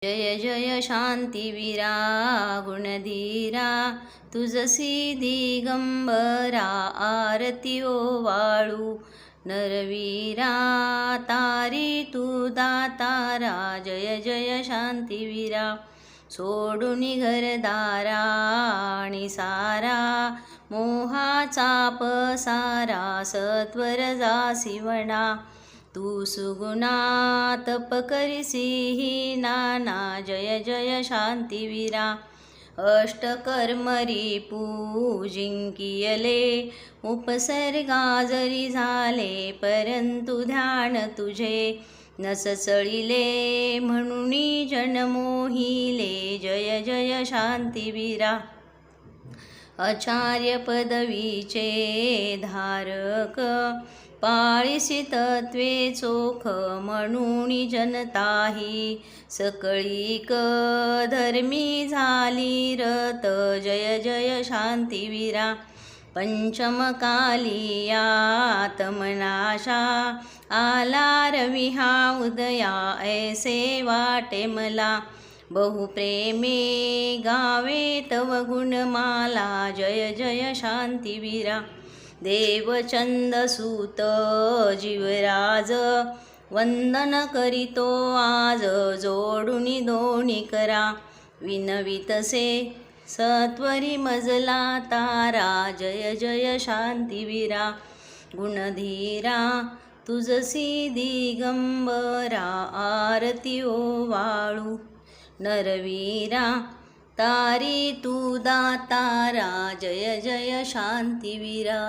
जय जय शांतिवीरा गुणधीरा तुझसी दिगंबरा आरती ओवाळू नरवीरा तारी तू दातारा जय जय शांतिवीरा सोडून घरदारा आणि सारा मोहाचा पसारा सत्वर जासिवणा तू सुगुणा तप करिसी नाना जय जय शांतिवीरा अष्टकर्मरी पूजिंकियले उपसर्गा जरी झाले परंतु ध्यान तुझे नस चळिले म्हणून जन मोहिले जय जय शांतिवीरा आचार्य पदवीचे धारक पाळीसी तत्वे चोख म्हणून जनताही सकळीक धर्मी झाली रत जय जय शांतिवीरा पंचमकालिया तमनाशा आला रवी हा उदया ऐसे वाटे मला बहुप्रेमे गावे तव गुणमाला जय जय शांतिवीरा देवचंदसूत जीवराज वंदन करीतो आज जोडून दोन्ही करा विनवितसे सत्वरी मजला तारा जय जय शांतिवीरा गुणधीरा तुझसी दिगंबरा आरती ओवाळू नरवीरा तारी तू दातारा जय जय शांतिवीरा।